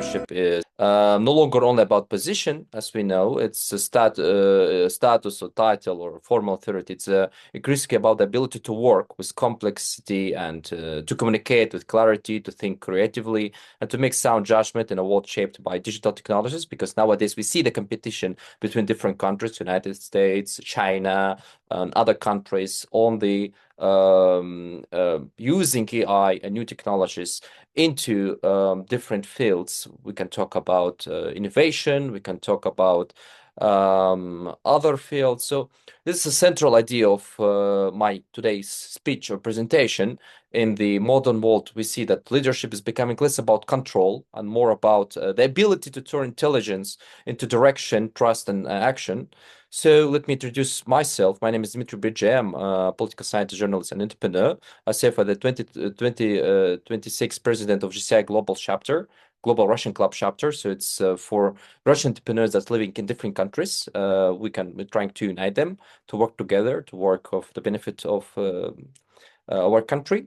leadership is no longer only about position, as we know. It's a status or title or formal authority. It's increasingly about the ability to work with complexity and to communicate with clarity, to think creatively, and to make sound judgment in a world shaped by digital technologies. Because nowadays we see the competition between different countries, United States, China, and other countries on the using AI and new technologies into different fields. We can talk about innovation, we can talk about other fields. So this is a central idea of my today's speech or presentation. In the modern world, we see that leadership is becoming less about control and more about the ability to turn intelligence into direction, trust, and action. So let me introduce myself. My name is Dmitry Bridzhe. I'm a political scientist, journalist, and entrepreneur. I serve for the 2026 president of GCI Global Chapter, Global Russian Club Chapter. So it's for Russian entrepreneurs that's living in different countries. We're trying to unite them to work together, to work of the benefit of our country.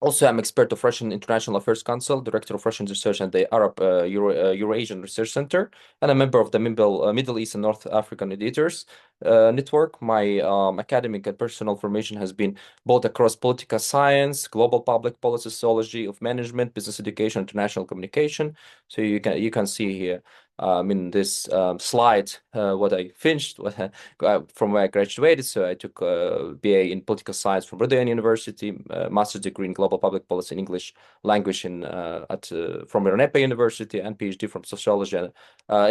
Also, I'm expert of Russian International Affairs Council, director of Russian Research and the Arab Eurasian Research Center, and a member of the Middle East and North African Editors Network. My academic and personal formation has been both across political science, global public policy, sociology of management, business education, international communication. So you can see here in this slide what I finished from where I graduated. So I took a BA in political science from Brigham University, master's degree in global public policy and English language from Cherif University, and PhD from sociology in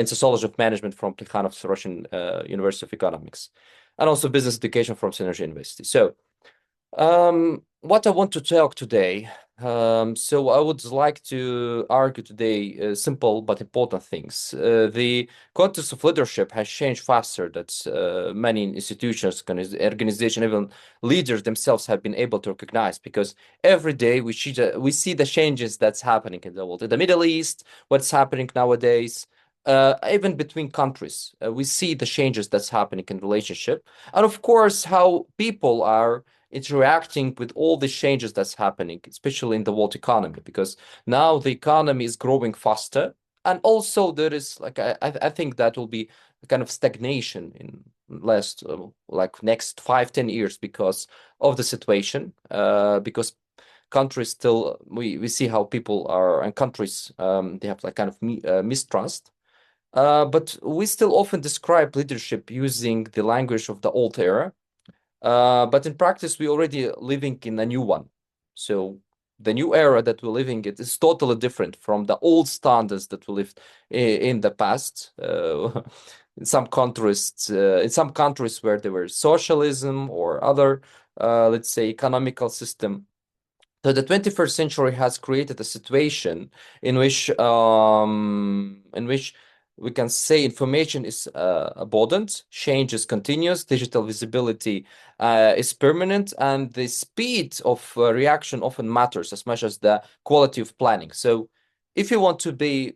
sociology of management from Plekhanov's Russian University of Economics, and also business education from Synergy University. So what I want to talk today, so I would like to argue today simple but important things. The context of leadership has changed faster that many institutions, organizations, even leaders themselves have been able to recognize, because every day we see the changes that's happening in the world. In the Middle East, what's happening nowadays, even between countries, we see the changes that's happening in relationship. And of course, how people are interacting with all the changes that's happening, especially in the world economy, because now the economy is growing faster. And also there is I think that will be a kind of stagnation in next 5-10 years because of the situation, because countries still, we see how people are, and countries, they have kind of mistrust. But we still often describe leadership using the language of the old era. But in practice, we're already living in a new one. So the new era that we're living in is totally different from the old standards that we lived in the past. In some countries where there were socialism or other, let's say, economical system. So the 21st century has created a situation in which we can say information is abundant, change is continuous, digital visibility is permanent, and the speed of reaction often matters as much as the quality of planning. So if you want to be,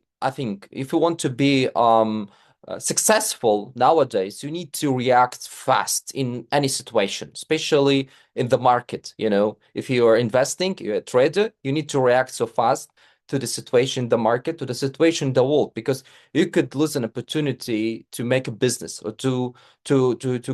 successful nowadays, you need to react fast in any situation, especially in the market. If you are investing, you're a trader, you need to react so fast to the situation in the market, to the situation in the world, because you could lose an opportunity to make a business or to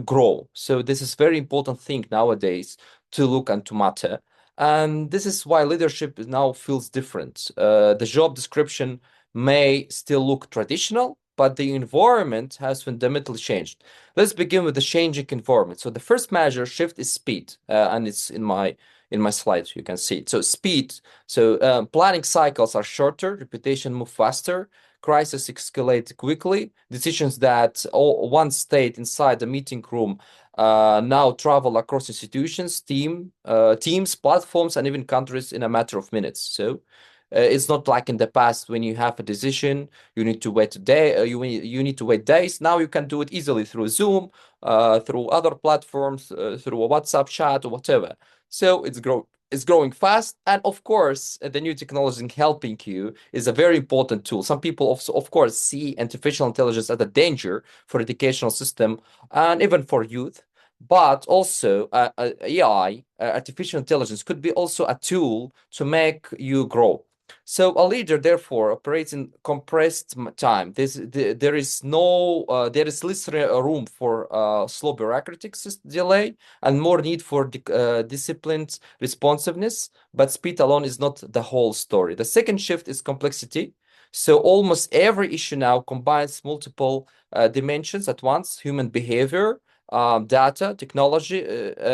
grow. So this is very important thing nowadays to look and to matter. And this is why leadership now feels different. The job description may still look traditional, but the environment has fundamentally changed. Let's begin with the changing environment. So the first major shift is speed, and it's in my slides, you can see it. So speed, planning cycles are shorter, reputation move faster, crises escalate quickly, decisions that once stayed inside the meeting room now travel across institutions, teams, platforms, and even countries in a matter of minutes. So it's not like in the past when you have a decision, you need to wait a day, you need to wait days. Now you can do it easily through Zoom, through other platforms, through a WhatsApp chat or whatever. So it's growing fast, and of course, the new technology helping you is a very important tool. Some people also, of course, see artificial intelligence as a danger for educational system and even for youth. But also, AI, artificial intelligence, could be also a tool to make you grow. So a leader, therefore, operates in compressed time. There is less room for slow bureaucratic delay and more need for disciplined responsiveness. But speed alone is not the whole story. The second shift is complexity. So almost every issue now combines multiple dimensions at once: human behavior, data, technology,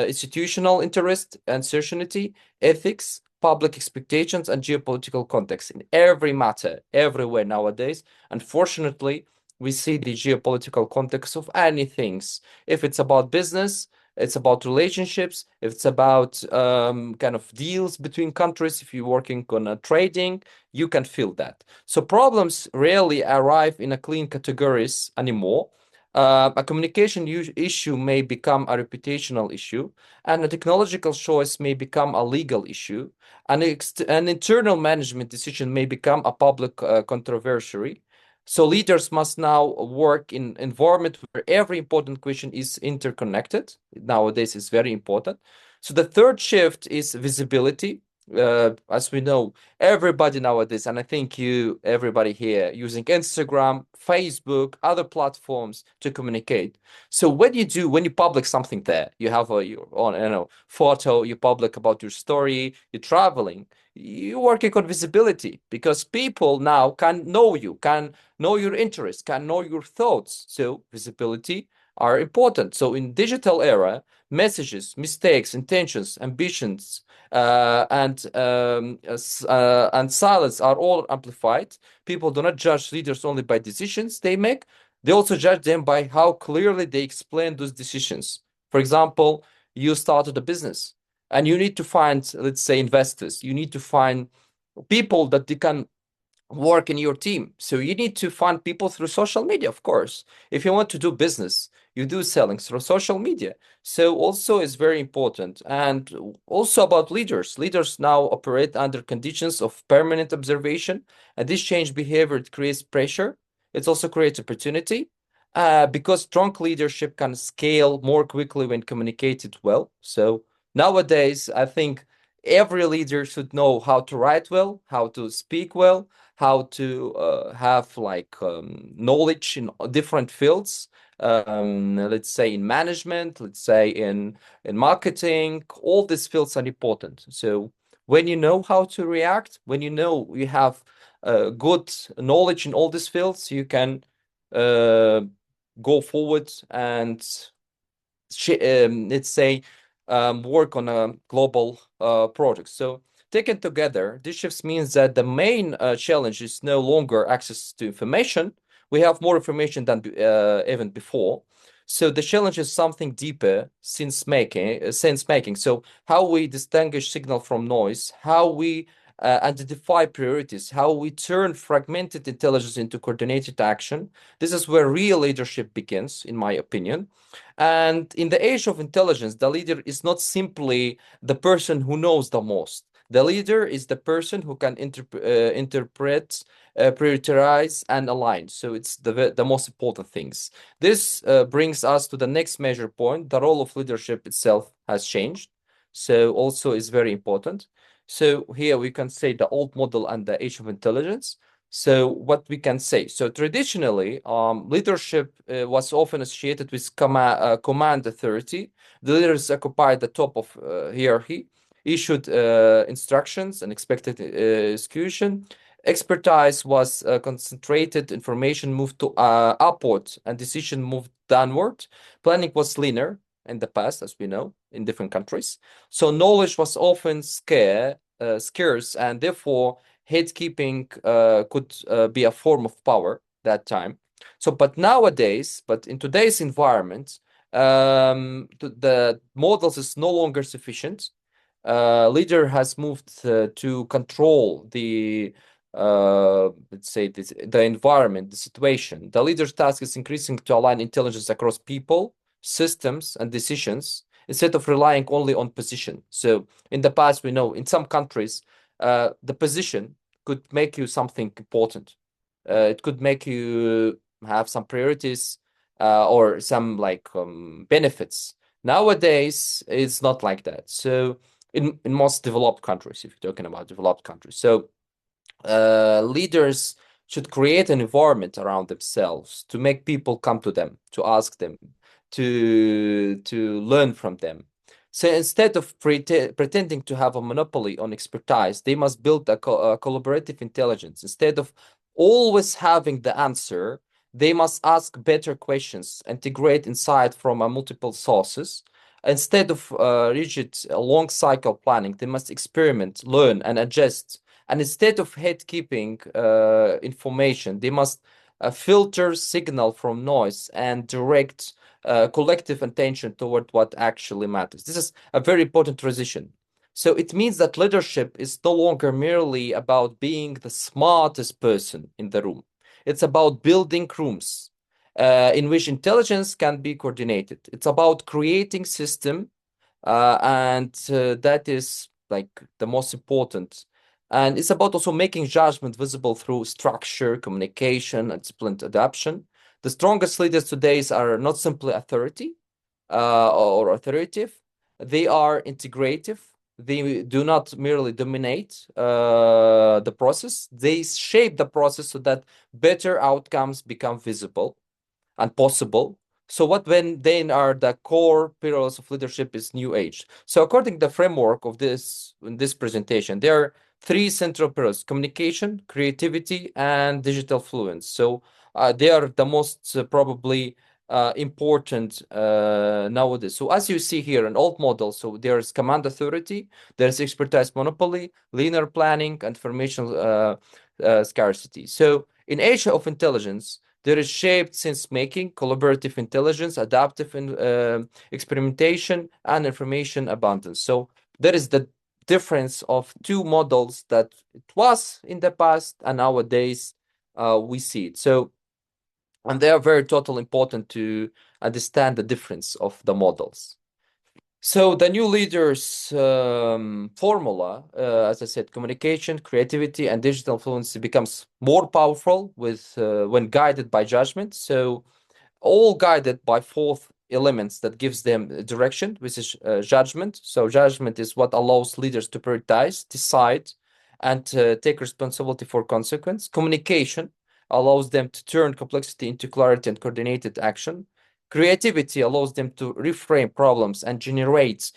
institutional interest, uncertainty, ethics, public expectations, and geopolitical context in every matter, everywhere nowadays. Unfortunately, we see the geopolitical context of any things. If it's about business, it's about relationships. If it's about kind of deals between countries, if you're working on trading, you can feel that. So problems rarely arrive in a clean categories anymore. A communication issue may become a reputational issue, and a technological choice may become a legal issue. An internal management decision may become a public controversy. So leaders must now work in environment where every important question is interconnected. Nowadays, it's very important. So the third shift is visibility. As we know, everybody nowadays, and I think everybody here, using Instagram, Facebook, other platforms to communicate. So when you public something there, you have your own, photo, you public about your story, you're traveling, you're working on visibility because people now can know you, can know your interests, can know your thoughts. So visibility are important. So in digital era, messages, mistakes, intentions, ambitions, and silence are all amplified. People do not judge leaders only by decisions they make. They also judge them by how clearly they explain those decisions. For example, you started a business and you need to find, let's say, investors. You need to find people that they can work in your team. So you need to find people through social media, of course. If you want to do business, you do selling through social media. So also is very important. And also about leaders. Leaders now operate under conditions of permanent observation, and this change behavior, it creates pressure. It also creates opportunity. Because strong leadership can scale more quickly when communicated well. So nowadays, I think every leader should know how to write well, how to speak well, how to have like knowledge in different fields. Let's say in management, let's say in marketing, all these fields are important. So when you know how to react, when you know you have good knowledge in all these fields, you can go forward and let's say work on a global project. So taken together, this shifts means that the main challenge is no longer access to information. We have more information than even before. So the challenge is something deeper, sense making. So how we distinguish signal from noise, how we identify priorities, how we turn fragmented intelligence into coordinated action. This is where real leadership begins, in my opinion. And in the age of intelligence, the leader is not simply the person who knows the most. The leader is the person who can interpret, prioritize, and align. So it's the most important things. This brings us to the next major point. The role of leadership itself has changed. So also is very important. So here we can say the old model and the age of intelligence. So what we can say, so traditionally, leadership was often associated with command authority. The leaders occupied the top of hierarchy, issued instructions and expected execution. Expertise was concentrated, information moved to upward, and decision moved downward. Planning was linear in the past, as we know, in different countries. So knowledge was often scarce, and therefore headkeeping could be a form of power that time. So, but nowadays, but in today's environment, the models is no longer sufficient. Leader has moved to control let's say the environment, the situation. The leader's task is increasing to align intelligence across people, systems, and decisions instead of relying only on position. So in the past, we know in some countries, the position could make you something important. It could make you have some priorities or some like benefits. Nowadays, it's not like that. So in most developed countries, if you're talking about developed countries. So Leaders should create an environment around themselves to make people come to them, to ask them, to learn from them. So instead of pretending to have a monopoly on expertise, they must build a collaborative intelligence. Instead of always having the answer, they must ask better questions, integrate insight from multiple sources. Instead of rigid long cycle planning, they must experiment, learn, and adjust. And instead of head keeping information, they must filter signal from noise and direct collective attention toward what actually matters. This is a very important transition. So it means that leadership is no longer merely about being the smartest person in the room. It's about building rooms in which intelligence can be coordinated. It's about creating system, and that is like the most important. And it's about also making judgment visible through structure, communication, and disciplined adaptation. The strongest leaders today are not simply authority or authoritative. They are integrative. They do not merely dominate the process. They shape the process so that better outcomes become visible and possible. So what when then are the core pillars of leadership is new age. So according to the framework of this in this presentation, there are three central pillars: communication, creativity, and digital fluence. So they are the most probably important nowadays. So as you see here in old models, so there's command authority, there's expertise monopoly, linear planning, and information scarcity. So in age of intelligence, there is shaped sense making, collaborative intelligence, adaptive experimentation, and information abundance. So there is the difference of two models that it was in the past and nowadays we see it. So, and they are very total important to understand the difference of the models. So the new leaders formula, as I said, communication, creativity, and digital fluency becomes more powerful with when guided by judgment. So all guided by four elements that gives them direction, which is judgment. So judgment is what allows leaders to prioritize, decide, and take responsibility for consequence. Communication allows them to turn complexity into clarity and coordinated action. Creativity allows them to reframe problems and generate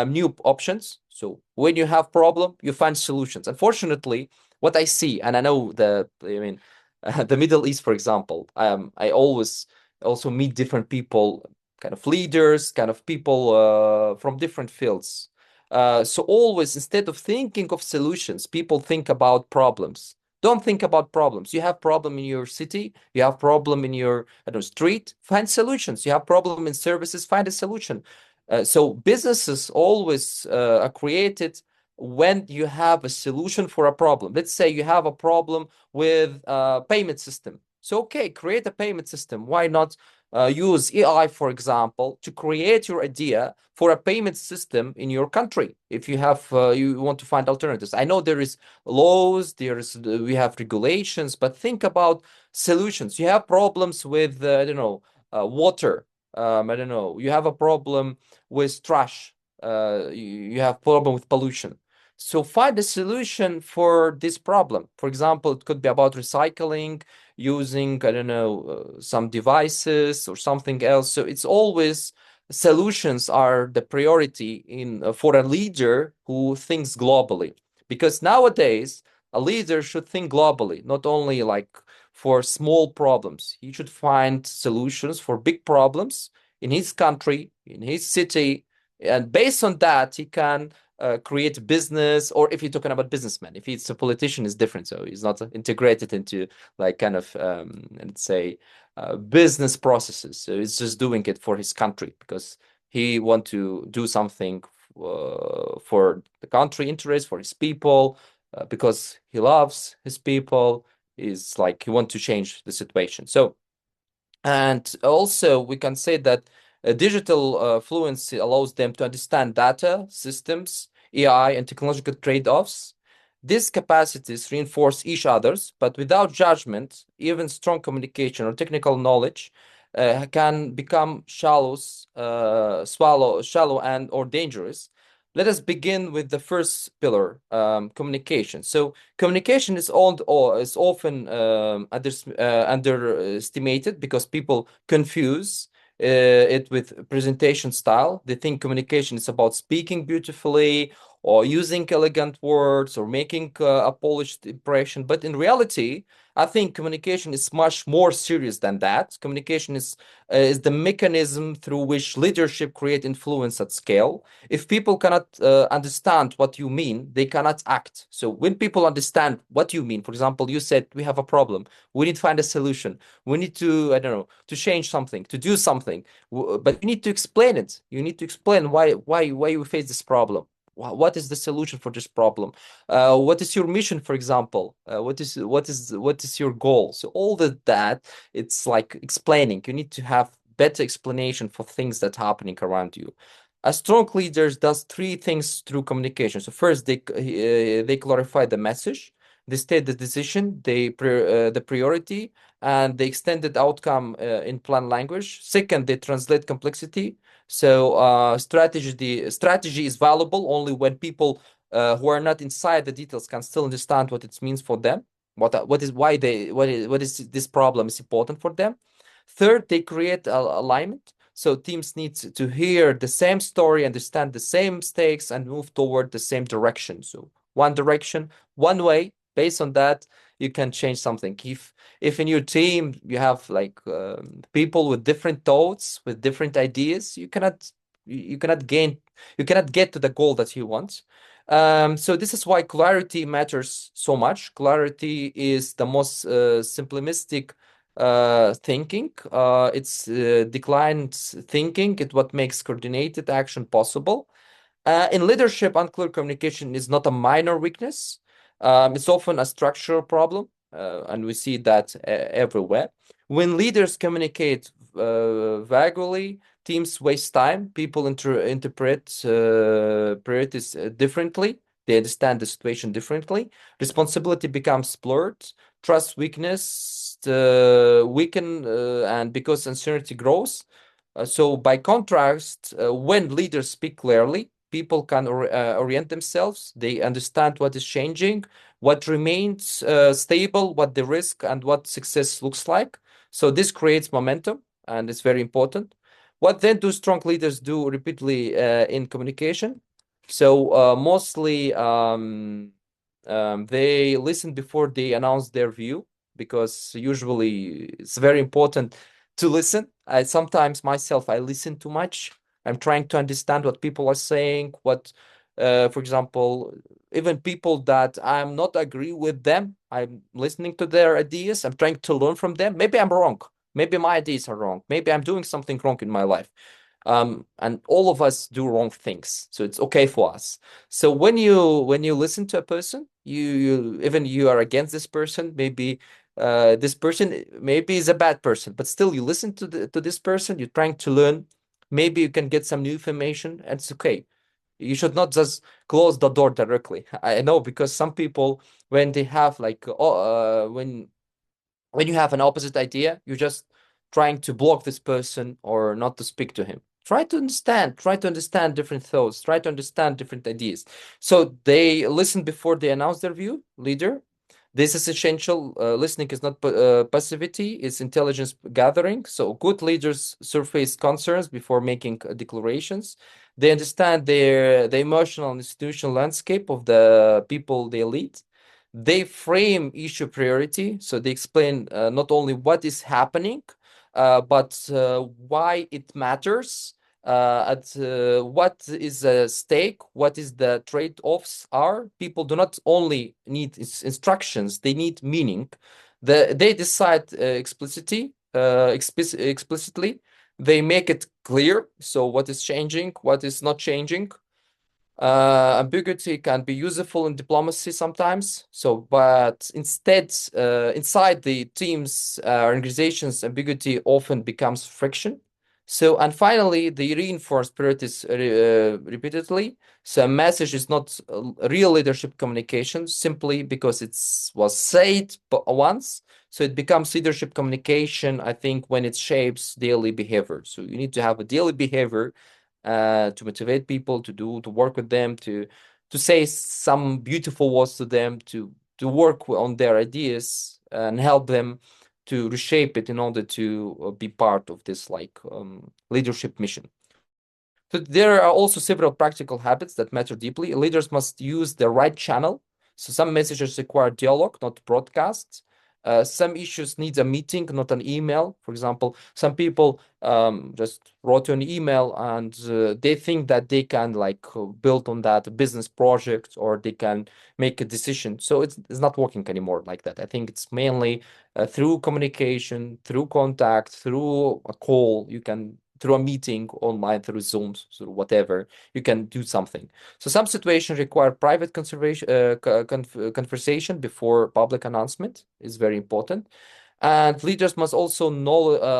new options. So when you have problem, you find solutions. Unfortunately, what I see, and I know the Middle East, for example, I always also meet different people, kind of leaders, kind of people from different fields. So always, instead of thinking of solutions, people think about problems. Don't think about problems. You have problem in your city, you have problem in your, I don't know, street, find solutions. You have problem in services, find a solution. So businesses always are created when you have a solution for a problem. Let's say you have a problem with a payment system. So, okay, create a payment system. Why not use AI, for example, to create your idea for a payment system in your country if you have you want to find alternatives. I know there is laws, we have regulations, but think about solutions. You have problems with I don't know, water. I don't know. You have a problem with trash. You have problem with pollution. So find a solution for this problem. For example, it could be about recycling, using, I don't know, some devices or something else. So it's always solutions are the priority in for a leader who thinks globally. Because nowadays, a leader should think globally, not only like for small problems. He should find solutions for big problems in his country, in his city, and based on that, he can create business. Or if you're talking about businessman, if he's a politician, is different. So he's not integrated into like kind of let's say business processes. So he's just doing it for his country because he want to do something for the country interest, for his people, because he loves his people. Is like he want to change the situation. So, and also we can say that digital fluency allows them to understand data, systems, AI, and technological trade-offs. These capacities reinforce each other's, but without judgment, even strong communication or technical knowledge can become shallow and or dangerous. let us begin with the first pillar, communication. So communication is owned or is often underestimated because people confuse it with presentation style. They think communication is about speaking beautifully or using elegant words or making a polished impression. But in reality, I think communication is much more serious than that. Communication is the mechanism through which leadership create influence at scale. If people cannot understand what you mean, they cannot act. So when people understand what you mean, for example, you said we have a problem, we need to find a solution, we need to, I don't know, to change something, to do something, but you need to explain it. You need to explain why you face this problem. What is the solution for this problem? What is your mission, for example? What is your goal? So all that, it's like explaining. You need to have better explanation for things that are happening around you. A strong leader does three things through communication. So first, they clarify the message, they state the decision, the priority, and the extended outcome in plain language. Second, they translate complexity. So strategy is valuable only when people who are not inside the details can still understand what it means for them. What is why they what is this problem is important for them. Third, they create alignment. So teams need to hear the same story, understand the same stakes, and move toward the same direction. So one direction, one way. Based on that, you can change something. If in your team you have like people with different thoughts, with different ideas, you cannot get to the goal that you want. So this is why clarity matters so much. Clarity is the most simplistic thinking. It's declined thinking. It's what makes coordinated action possible. In leadership, unclear communication is not a minor weakness. It's often a structural problem, and we see that everywhere. When leaders communicate vaguely, teams waste time. People interpret priorities differently. They understand the situation differently. Responsibility becomes blurred. Trust weakness weaken, and because uncertainty grows. So by contrast, when leaders speak clearly, people can orient themselves. They understand what is changing, what remains stable, what the risk and what success looks like. So this creates momentum, and it's very important. What then do strong leaders do repeatedly in communication? So mostly they listen before they announce their view, because usually it's very important to listen. I sometimes myself I listen too much. I'm trying to understand what people are saying, for example, even people that I'm not agree with them, I'm listening to their ideas. I'm trying to learn from them. Maybe I'm wrong. Maybe my ideas are wrong. Maybe I'm doing something wrong in my life. And all of us do wrong things, so it's okay for us. So when you listen to a person, you even you are against this person, maybe this person maybe is a bad person, but still you listen to this person, you're trying to learn. Maybe you can get some new information, and it's okay. You should not just close the door directly. I know, because some people, when they have like when you have an opposite idea, you're just trying to block this person or not to speak to him. Try to understand different thoughts, try to understand different ideas. So they listen before they announce their view. Leader, this is essential. Listening is not passivity, it's intelligence gathering. So good leaders surface concerns before making declarations. They understand the emotional and institutional landscape of the people they lead. They frame issue priority, so they explain not only what is happening, but why it matters, what is at stake, what is the trade-offs are. People do not only need instructions, they need meaning. They decide explicitly. They make it clear, so what is changing, what is not changing. Ambiguity can be useful in diplomacy sometimes. So, but instead, inside the teams, organizations, ambiguity often becomes friction. So, and finally, they reinforce priorities repeatedly. So, a message is not real leadership communication simply because it was said once. So, it becomes leadership communication, I think, when it shapes daily behavior. So, you need to have a daily behavior to motivate people to work with them, to say some beautiful words to them, to work on their ideas and help them to reshape it in order to be part of this like leadership mission. So there are also several practical habits that matter deeply. Leaders must use the right channel. So some messages require dialogue, not broadcasts. Some issues need a meeting, not an email. For example, some people just wrote you an email and they think that they can like build on that business project or they can make a decision. So it's not working anymore like that. I think it's mainly through communication, through contact, through a call, you can through a meeting online, through Zooms, through whatever, you can do something. So some situations require private conversation before public announcement is very important. And leaders must also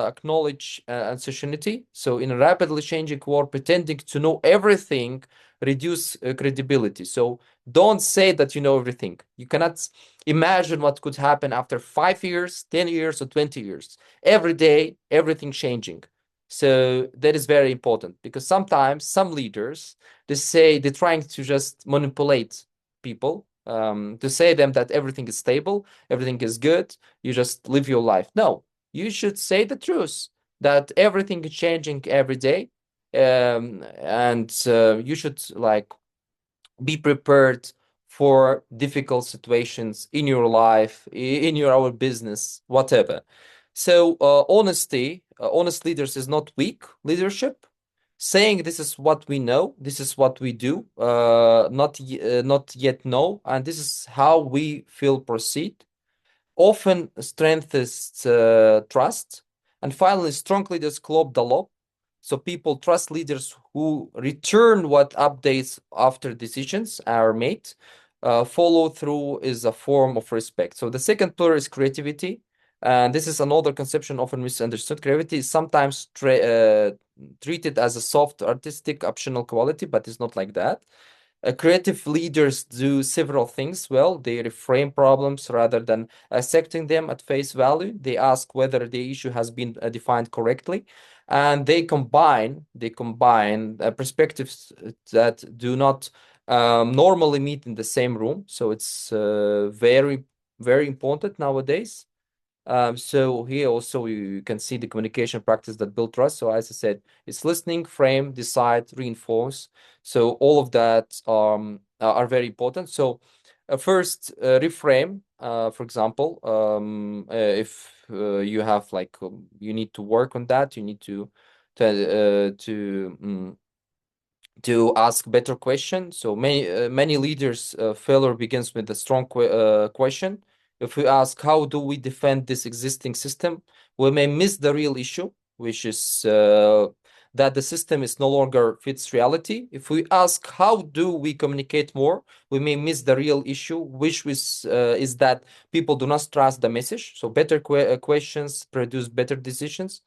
acknowledge uncertainty. So in a rapidly changing world, pretending to know everything reduce credibility. So don't say that you know everything. You cannot imagine what could happen after 5 years, 10 years, or 20 years. Every day, everything changing. So that is very important because sometimes some leaders, they say they're trying to just manipulate people, to say them that everything is stable, everything is good, you just live your life. No, you should say the truth that everything is changing every day, and you should like be prepared for difficult situations in your life, in your our business, whatever. So honest leaders is not weak leadership. Saying this is what we know, this is what we do, not yet know, and this is how we feel proceed often strengthens trust. And finally, strong leaders close the loop. So people trust leaders who return what updates after decisions are made. Follow through is a form of respect. So the second pillar is creativity. And this is another conception often misunderstood. Creativity is sometimes treated as a soft, artistic, optional quality, but it's not like that. Creative leaders do several things well. They reframe problems rather than accepting them at face value. They ask whether the issue has been defined correctly, and they combine perspectives that do not normally meet in the same room. So it's very, very important nowadays. So here also you can see the communication practice that build trust. So as I said, it's listening, frame, decide, reinforce. So all of that are very important. So first, reframe. For example, if you have like you need to work on that, you need to ask better questions. So many leaders failure begins with a strong question. If we ask how do we defend this existing system, we may miss the real issue, which is that the system is no longer fits reality. If we ask how do we communicate more, we may miss the real issue, which is that people do not trust the message. So better questions produce better decisions.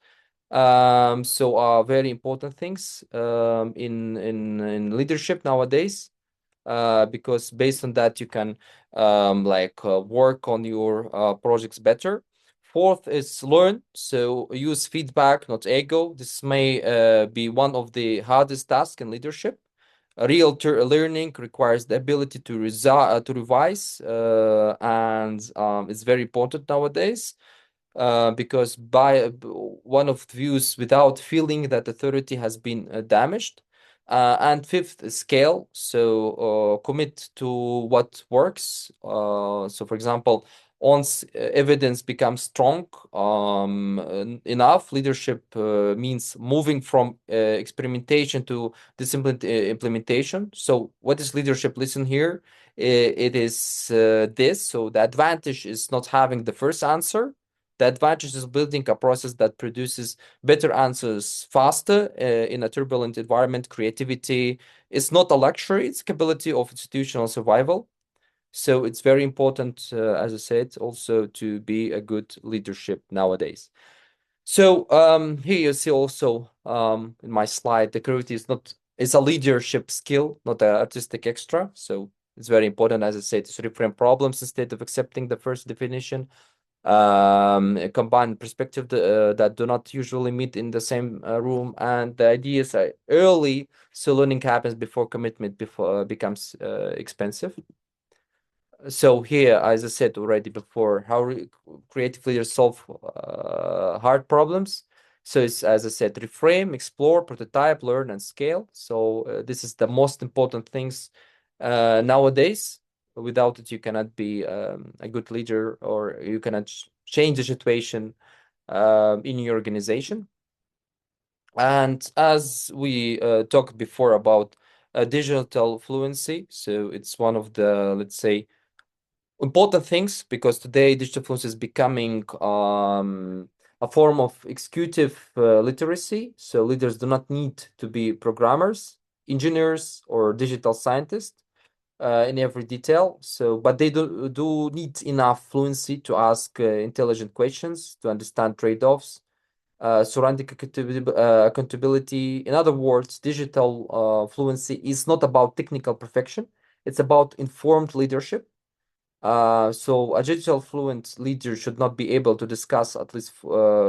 So are very important things in leadership nowadays, because based on that you can work on your projects better. Fourth is learn. So use feedback, not ego. This may be one of the hardest tasks in leadership. Real learning requires the ability to revise, and it's very important nowadays. Because by one of the views without feeling that authority has been damaged. And fifth, scale. So commit to what works. So for example, once evidence becomes strong enough, leadership means moving from experimentation to disciplined implementation. So what is leadership? Listen here. It is this. So the advantage is not having the first answer. The advantage is building a process that produces better answers faster in a turbulent environment. Creativity is not a luxury, it's capability of institutional survival. So it's very important, as I said, also to be a good leadership nowadays. So here you see also in my slide, the creativity is a leadership skill, not an artistic extra. So it's very important, as I said, to reframe problems instead of accepting the first definition. combined perspective that do not usually meet in the same room. And the idea is early, so learning happens before commitment becomes expensive. So here, as I said already before, how creative leaders solve hard problems. So it's, as I said, reframe, explore, prototype, learn, and scale. So this is the most important things nowadays. Without it, you cannot be a good leader, or you cannot change the situation in your organization. And as we talked before about digital fluency, so it's one of the, let's say, important things, because today digital fluency is becoming a form of executive literacy. So leaders do not need to be programmers, engineers, or digital scientists in every detail. So, but they do need enough fluency to ask intelligent questions, to understand trade-offs, surrounding accountability. In other words, digital fluency is not about technical perfection. It's about informed leadership. So a digital fluent leader should not be able to discuss at least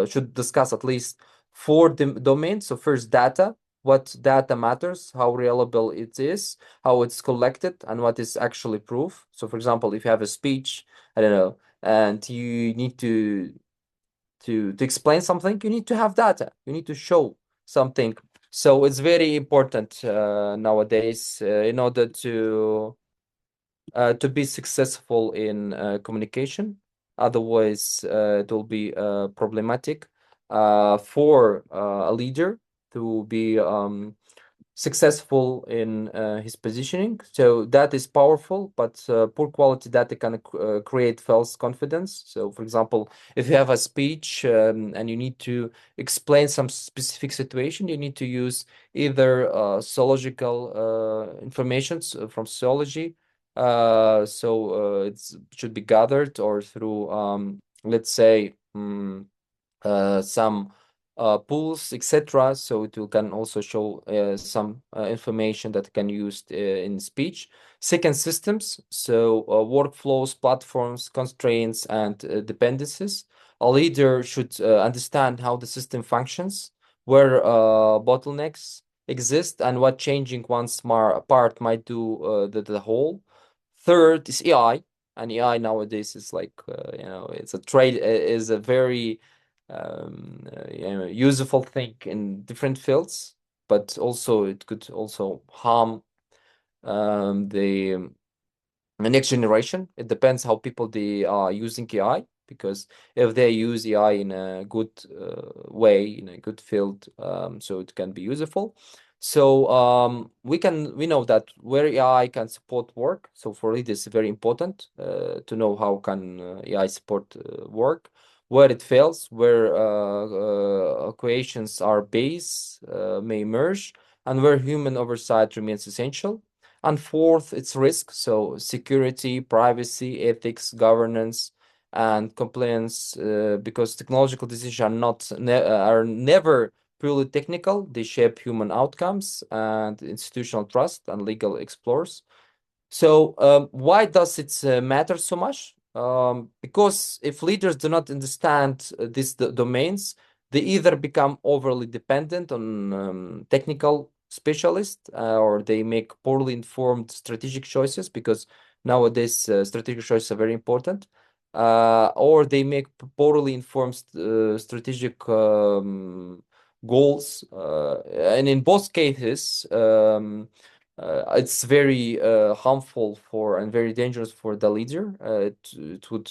should discuss at least four domains. So first, data, what data matters, how reliable it is, how it's collected, and what is actually proof. So for example, if you have a speech, I don't know, and you need to explain something, you need to have data. You need to show something. So it's very important nowadays in order to be successful in communication. Otherwise, it will be problematic for a leader to be successful in his positioning. So that is powerful, but poor quality data can create false confidence. So, for example, if you have a speech and you need to explain some specific situation, you need to use either sociological information from sociology. It should be gathered, or through, let's say, some pools, etc. So it can also show some information that can used in speech. Second, systems. So workflows, platforms, constraints, and dependencies. A leader should understand how the system functions, where bottlenecks exist, and what changing one smart part might do the whole. Third is AI, and AI nowadays is like it's a trade, is a very useful thing in different fields, but also it could also harm the next generation. It depends how people they are using AI, because if they use AI in a good way, in a good field, so it can be useful. So we know that where AI can support work. So for it, it's very important to know how can AI support work. Where it fails, where equations are base may emerge, and where human oversight remains essential. And fourth, it's risk. So security, privacy, ethics, governance, and compliance, because technological decisions are never purely technical. They shape human outcomes and institutional trust and legal explores. So why does it matter so much? Because if leaders do not understand these domains, they either become overly dependent on technical specialists, or they make poorly informed strategic choices, because nowadays strategic choices are very important, or they make poorly informed strategic goals. And in both cases, it's very harmful for and very dangerous for the leader. It would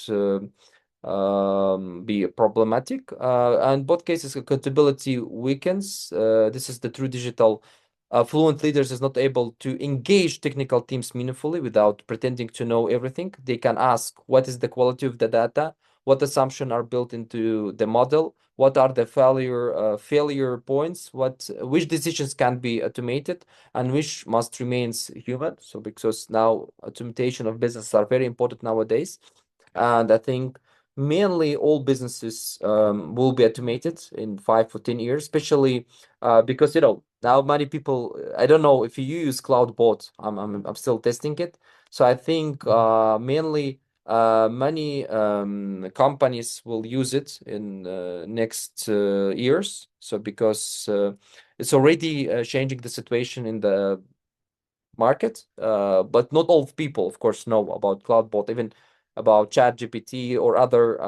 be problematic. And both cases, accountability weakens. This is the true digital. Fluent leaders is not able to engage technical teams meaningfully without pretending to know everything. They can ask, what is the quality of the data? What assumptions are built into the model? What are the failure points? Which decisions can be automated, and which must remains human? So because now automation of business are very important nowadays, and I think mainly all businesses will be automated in 5 or 10 years, especially because now many people. I don't know if you use cloud bot. I'm still testing it. So I think mainly Many companies will use it in next years. So because it's already changing the situation in the market, but not all people, of course, know about CloudBot, even about ChatGPT or other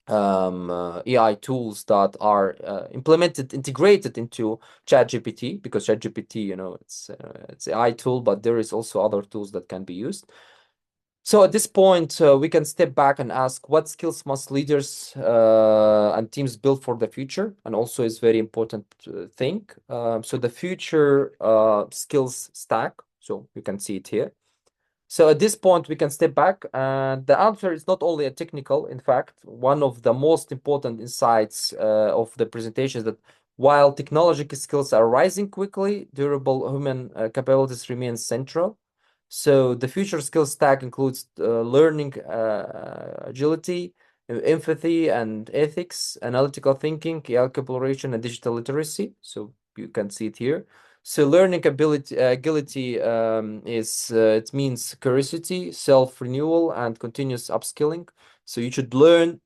AI tools that are integrated into ChatGPT, because ChatGPT, it's AI tool, but there is also other tools that can be used. So at this point, we can step back and ask what skills must leaders and teams build for the future, and also is very important thing. So the future skills stack. So you can see it here. So at this point, we can step back, and the answer is not only a technical. In fact, one of the most important insights of the presentation is that while technological skills are rising quickly, durable human capabilities remain central. So the future skills stack includes learning, agility, empathy and ethics, analytical thinking, AI collaboration, and digital literacy. So you can see it here. So learning agility it means curiosity, self-renewal, and continuous upskilling. So you should learn,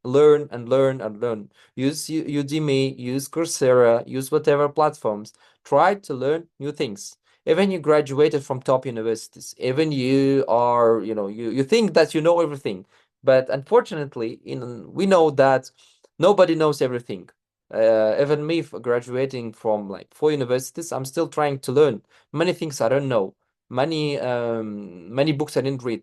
and learn and learn. Use Udemy, use Coursera, use whatever platforms. Try to learn new things. Even you graduated from top universities, even you are, you think that you know everything, but unfortunately, we know that nobody knows everything. Even me graduating from like 4 universities, I'm still trying to learn many things I don't know, many books I didn't read.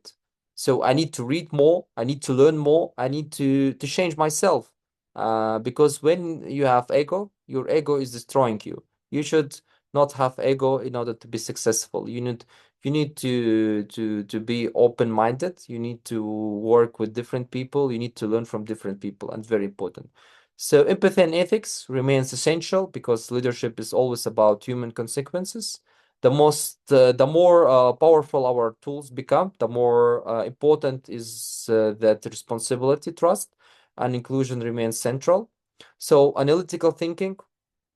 So I need to read more, I need to learn more, I need to change myself. Because when you have ego, your ego is destroying you. You should not have ego in order to be successful. You need to be open-minded. You need to work with different people. You need to learn from different people, and very important. So empathy and ethics remains essential because leadership is always about human consequences. The more powerful our tools become, the more important is that responsibility, trust, and inclusion remains central. So analytical thinking,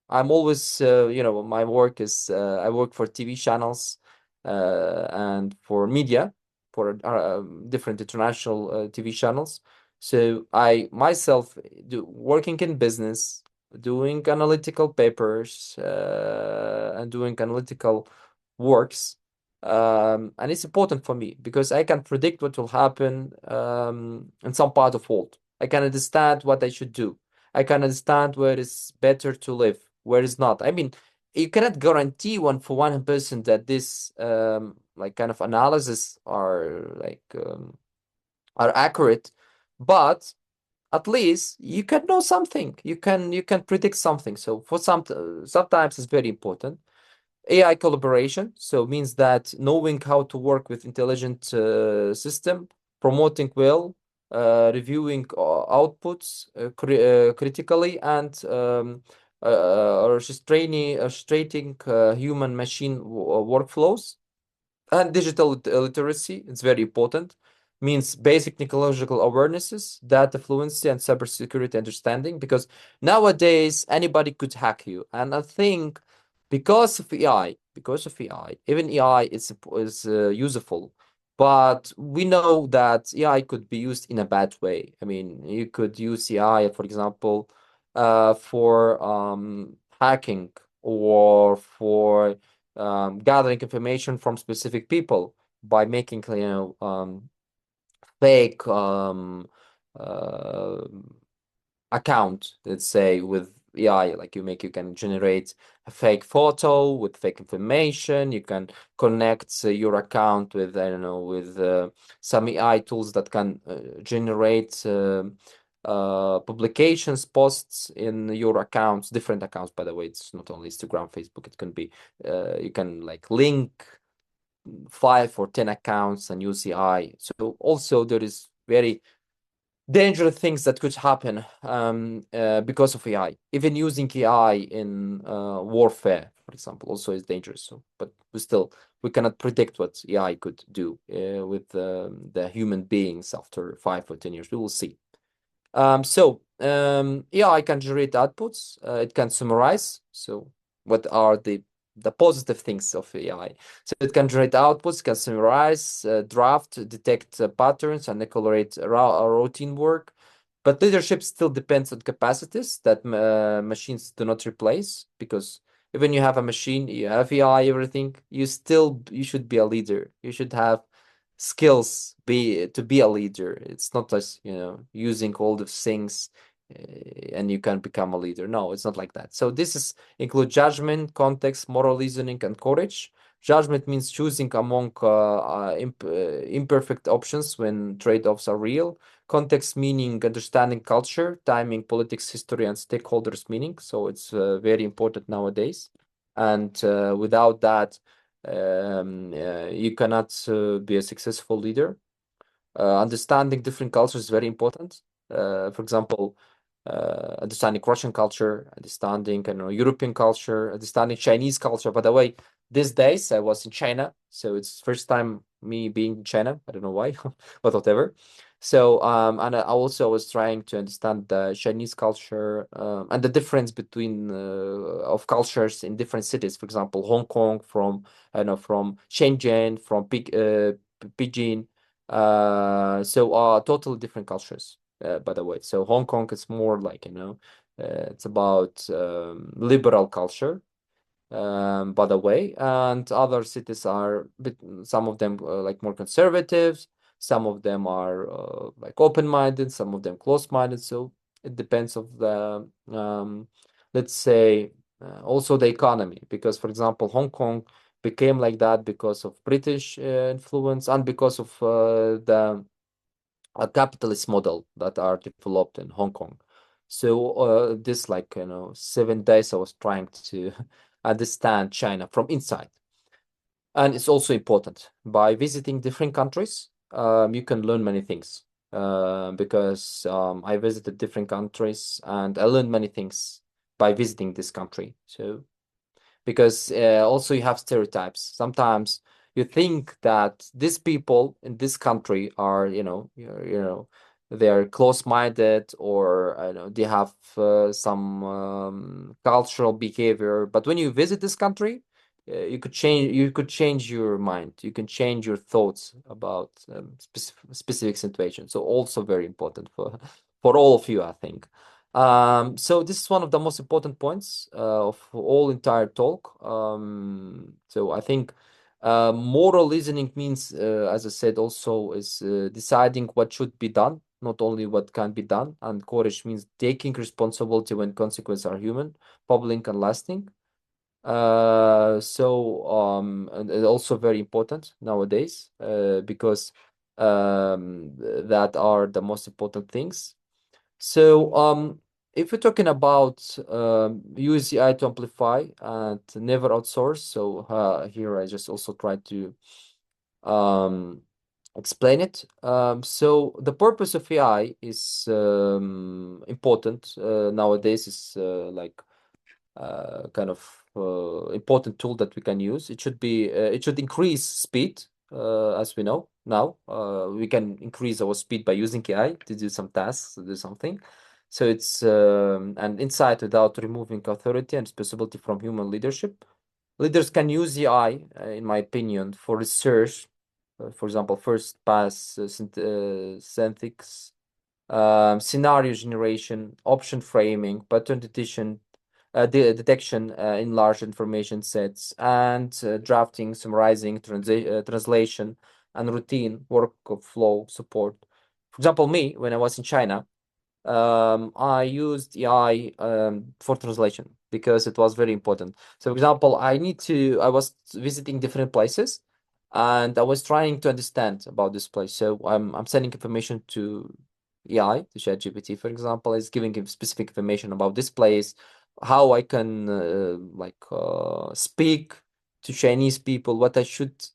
I'm always, my work is, I work for TV channels and for media, for different international TV channels. So I myself do working in business, doing analytical papers and doing analytical works. And it's important for me because I can predict what will happen in some part of world. I can understand what I should do. I can understand where it's better to live, where it's not. I mean, you cannot guarantee 1% that this like kind of analysis are accurate, but at least you can know something. You can predict something. So for sometimes it's very important. AI collaboration, so means that knowing how to work with intelligent system, promoting well, reviewing outputs critically, and orchestrating human-machine workflows. And digital literacy, it's very important, means basic technological awarenesses, data fluency, and cybersecurity understanding, because nowadays anybody could hack you. And I think because of AI, even AI is useful, but we know that AI could be used in a bad way. I mean, you could use AI, for example, for hacking, or for gathering information from specific people by making, fake uh, account, let's say, with AI. Like you can generate a fake photo with fake information. You can connect your account with, I don't know, with some AI tools that can generate publications, posts in your accounts, different accounts, by the way. It's not only Instagram, Facebook. It can be you can like link 5 or 10 accounts and use AI. So also there is very dangerous things that could happen because of AI. Even using AI in warfare, for example, also is dangerous. So, but we cannot predict what AI could do with the human beings after 5 or 10 years. We will see. AI can generate outputs. It can summarize. So what are the the positive things of AI. So it can generate outputs, can summarize, draft, detect patterns, and accelerate routine work. But leadership still depends on capacities that machines do not replace, because even you have a machine, you have AI, everything, you should be a leader. You should have skills to be a leader. It's not just, using all the things and you can become a leader. No, it's not like that. So this include judgment, context, moral reasoning, and courage. Judgment means choosing among imperfect options when trade-offs are real. Context meaning understanding culture, timing, politics, history, and stakeholders meaning. So it's very important nowadays. And without that, you cannot be a successful leader. Understanding different cultures is very important. For example, understanding Russian culture, understanding European culture, understanding Chinese culture. By the way, these days I was in China, so it's first time me being in China. I don't know why, but whatever. So and I also was trying to understand the Chinese culture and the difference between of cultures in different cities. For example, Hong Kong from Shenzhen, from Beijing. So totally different cultures, by the way. So Hong Kong is more like, it's about liberal culture, by the way, and other cities are some of them like more conservative, some of them are like open-minded, some of them close-minded. So it depends of the let's say also the economy, because for example Hong Kong became like that because of British influence and because of the capitalist model that are developed in Hong Kong. So this 7 days I was trying to understand China from inside. And it's also important. By visiting different countries, you can learn many things. Because I visited different countries and I learned many things by visiting this country. So because also you have stereotypes. Sometimes you think that these people in this country are, they're close-minded, or they have some cultural behavior. But when you visit this country, you could change your mind. You can change your thoughts about specific situations. So also very important for for all of you, I think. So this is one of the most important points of all entire talk. So I think moral reasoning means, as I said, also is deciding what should be done, not only what can be done. And courage means taking responsibility when consequences are human, public, and lasting. And also very important nowadays because that are the most important things. So if we're talking about use AI to amplify and never outsource, so here I just also try to um, explain it. So the purpose of AI is important nowadays. Is like kind of important tool that we can use. It should increase speed, as we know now. We can increase our speed by using AI to do some tasks, to do something. So it's an insight without removing authority and responsibility from human leadership. Leaders can use AI, in my opinion, for research, for example, first pass synthesis, scenario generation, option framing, pattern detection in large information sets, and drafting, summarizing, translation, and routine workflow support. For example, me, when I was in China, I used AI for translation because it was very important. So, for example, I was visiting different places and I was trying to understand about this place. So I'm sending information to AI, to ChatGPT, for example, is giving him specific information about this place, how I can speak to Chinese people, what I should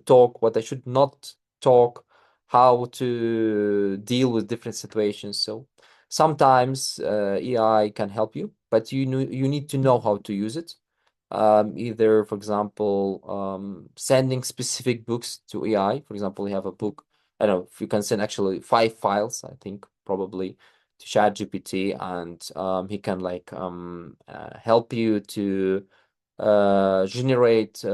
talk, what I should not talk, how to deal with different situations. So sometimes AI can help you, but you need to know how to use it. Either, for example, sending specific books to AI. For example, you have a book. I don't know if you can send actually 5 files, I think, probably to ChatGPT, and he can help you to generate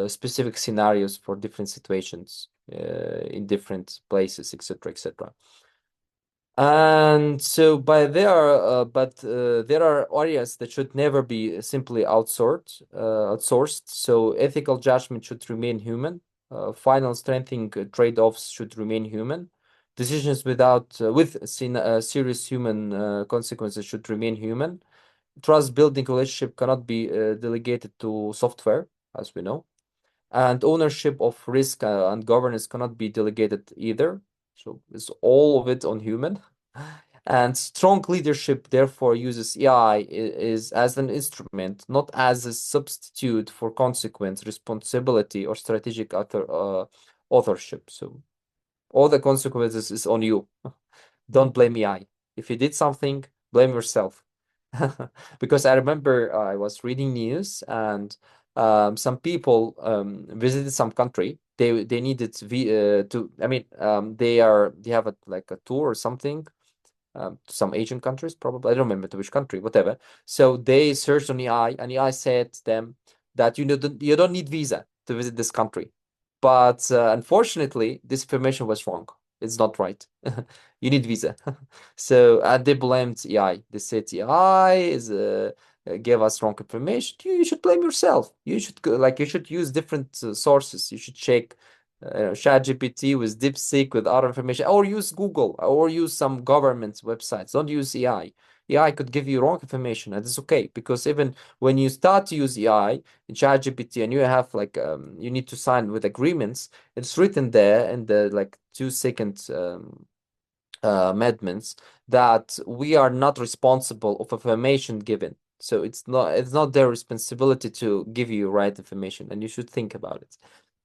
specific scenarios for different situations in different places, etc., etc. And so, there are areas that should never be simply outsourced. So ethical judgment should remain human. Final strengthening trade-offs should remain human. Decisions with serious human consequences should remain human. Trust building relationship cannot be delegated to software, as we know, and ownership of risk and governance cannot be delegated either. So it's all of it on human. And strong leadership therefore uses AI is as an instrument, not as a substitute for consequence, responsibility, or strategic authorship. So all the consequences is on you. Don't blame AI. If you did something, blame yourself. Because I remember I was reading news and some people visited some country. They needed to. I mean, they have like a tour or something to some Asian countries, probably. I don't remember to which country, whatever. So they searched on AI, and AI said to them that you don't need visa to visit this country. But unfortunately, this information was wrong. It's not right. You need visa. So they blamed AI. They said AI is gave us wrong information. You should blame yourself. You should use different sources. You should check ChatGPT with DeepSeek with other information, or use Google, or use some government websites. Don't use AI. AI could give you wrong information, and it's okay, because even when you start to use AI in ChatGPT and you have like you need to sign with agreements, it's written there in the like 2 second amendments that we are not responsible of information given. So it's not their responsibility to give you right information, and you should think about it.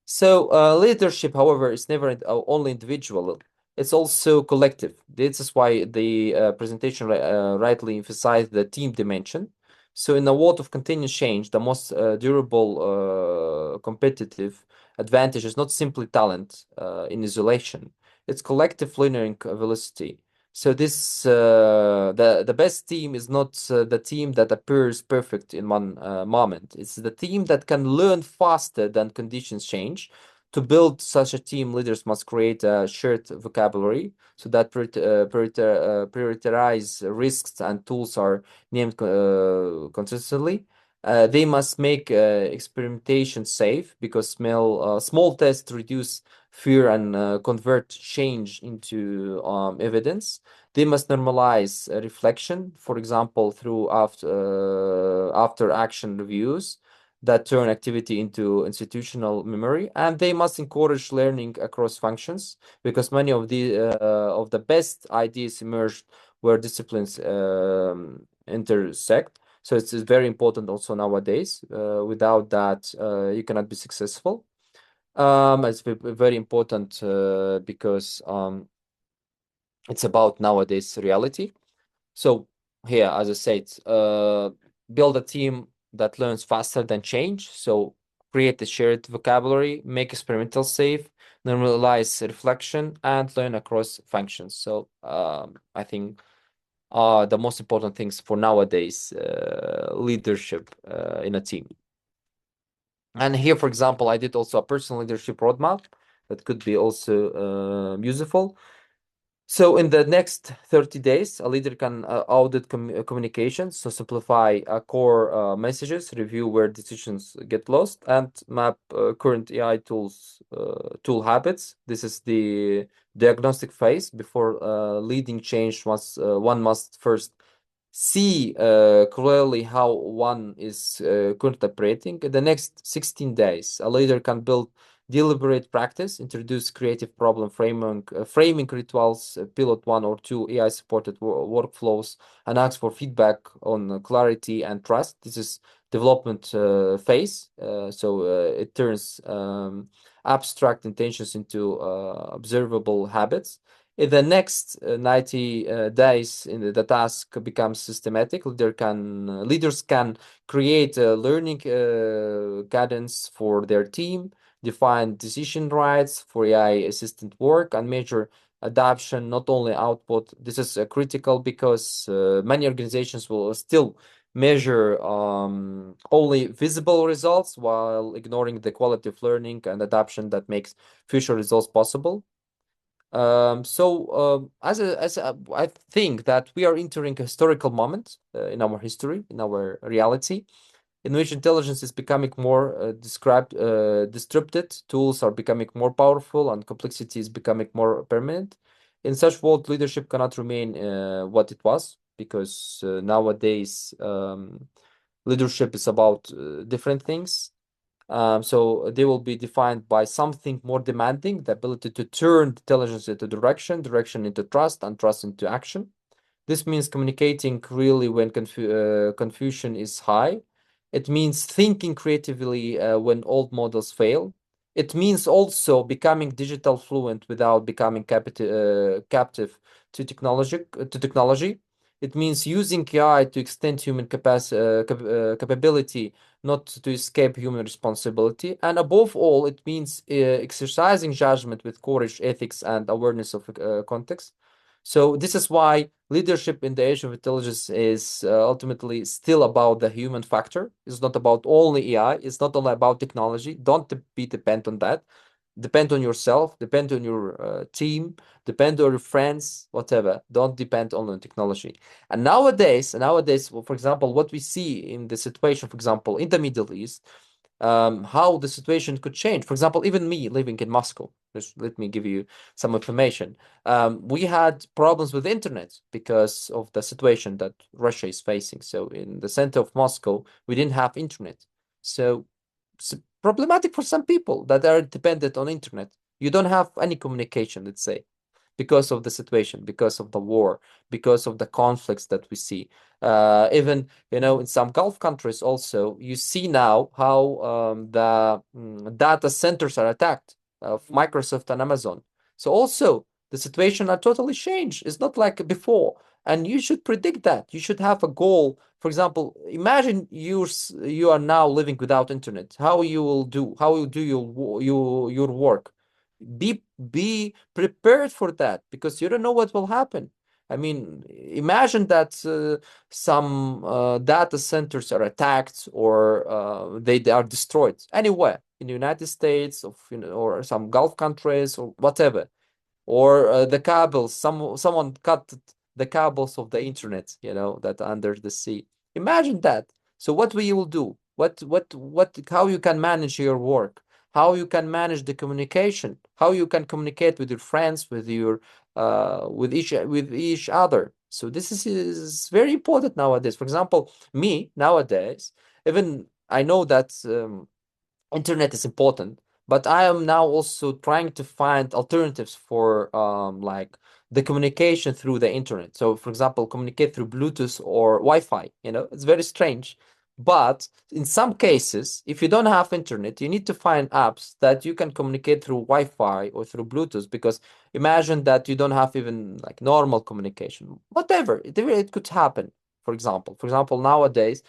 So leadership, however, is never only individual. It's also collective. This is why the presentation rightly emphasized the team dimension. So in a world of continuous change, the most durable competitive advantage is not simply talent in isolation. It's collective learning velocity. So the best team is not the team that appears perfect in one moment. It's the team that can learn faster than conditions change. To build such a team, leaders must create a shared vocabulary so that prioritize risks and tools are named consistently. They must make experimentation safe, because small tests reduce fear and convert change into evidence. They must normalize reflection, for example, through after action reviews that turn activity into institutional memory, and they must encourage learning across functions, because many of the best ideas emerged where disciplines intersect. So it's very important also nowadays. Without that, you cannot be successful. It's very important because it's about nowadays reality. So here, as I said, build a team that learns faster than change. So create a shared vocabulary, make experimental safe, normalize reflection, and learn across functions. So I think the most important things for nowadays leadership in a team. And here, for example, I did also a personal leadership roadmap that could be also useful. So in the next 30 days, a leader can audit communications, so simplify core messages, review where decisions get lost, and map current AI tool habits. This is the diagnostic phase. Before leading change, one must first see clearly how one is currently operating. In the next 16 days, a leader can build deliberate practice, introduce creative problem framing rituals, pilot 1 or 2 AI-supported workflows, and ask for feedback on clarity and trust. This is development phase. It turns abstract intentions into observable habits. In the next 90 days, the task becomes systematic. Leaders can create a learning cadence for their team, define decision rights for AI assistant work, and measure adoption, not only output. This is critical because many organizations will still measure only visible results while ignoring the quality of learning and adaptation that makes future results possible. I think that we are entering a historical moment in our history, in our reality, in which intelligence is becoming more distributed, tools are becoming more powerful, and complexity is becoming more permanent. In such world, leadership cannot remain what it was, because nowadays leadership is about different things. So they will be defined by something more demanding, the ability to turn intelligence into direction, direction into trust, and trust into action. This means communicating really when confusion is high. It means thinking creatively when old models fail. It means also becoming digital fluent without becoming captive to technology. It means using AI to extend human capability, not to escape human responsibility. And above all, it means exercising judgment with courage, ethics, and awareness of context. So this is why leadership in the age of intelligence is ultimately still about the human factor. It's not about only AI. It's not only about technology. Don't be dependent on that. Depend on yourself. Depend on your team. Depend on your friends. Whatever. Don't depend only on technology. And nowadays, well, for example, what we see in the situation, for example, in the Middle East, how the situation could change. For example, even me living in Moscow, just let me give you some information. We had problems with the internet because of the situation that Russia is facing. So in the center of Moscow, we didn't have internet. So it's problematic for some people that are dependent on internet. You don't have any communication, let's say, because of the situation, because of the war, because of the conflicts that we see. Even, in some Gulf countries also, you see now how the data centers are attacked of Microsoft and Amazon. So also the situation are totally changed. It's not like before. And you should predict that. You should have a goal. For example, imagine you are now living without internet. How you will do? How you do your work? Be prepared for that, because you don't know what will happen. I mean, imagine that some data centers are attacked, or they are destroyed anywhere in the United States, or some Gulf countries, or whatever, or the cables. Someone cut the cables of the internet, that under the sea. Imagine that. So what we will do? What? How you can manage your work? How you can manage the communication? How you can communicate with your friends, with each other? So this is very important nowadays. For example, me nowadays, even I know that internet is important, but I am now also trying to find alternatives for like the communication through the internet. So for example, communicate through Bluetooth or Wi-Fi. It's very strange. But in some cases, if you don't have internet, you need to find apps that you can communicate through Wi-Fi or through Bluetooth, because imagine that you don't have even like normal communication. Whatever, it could happen. For example, nowadays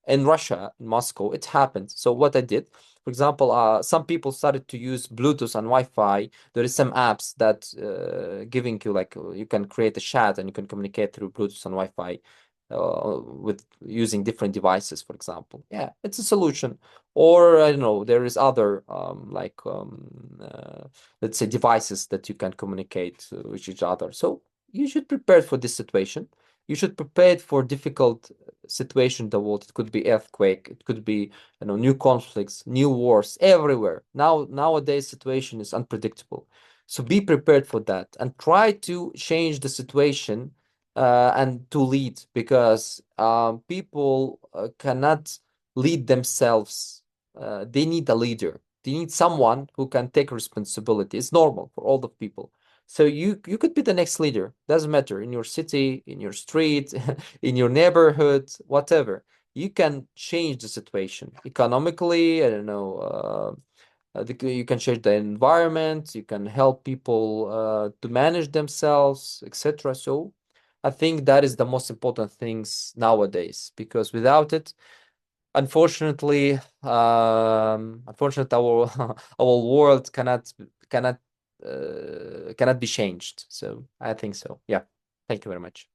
in Russia, in Moscow, it happened. So what I did, for example, some people started to use Bluetooth and Wi-Fi. There is some apps that giving you, like, you can create a chat and you can communicate through Bluetooth and Wi-Fi with using different devices, for example. Yeah, it's a solution. Or I don't know, there is other let's say devices that you can communicate with each other. So you should prepare for this situation. You should prepare for difficult situation in the world. It could be earthquake, it could be new conflicts, new wars everywhere. Nowadays situation is unpredictable. So be prepared for that and try to change the situation and to lead, because people cannot lead themselves. They need a leader. They need someone who can take responsibility. It's normal for all the people. So you could be the next leader. Doesn't matter, in your city, in your street, in your neighborhood, whatever. You can change the situation economically. I don't know. You can change the environment. You can help people to manage themselves, etc. So I think that is the most important things nowadays, because without it, unfortunately, our our world cannot be changed. So I think so. Yeah. Thank you very much.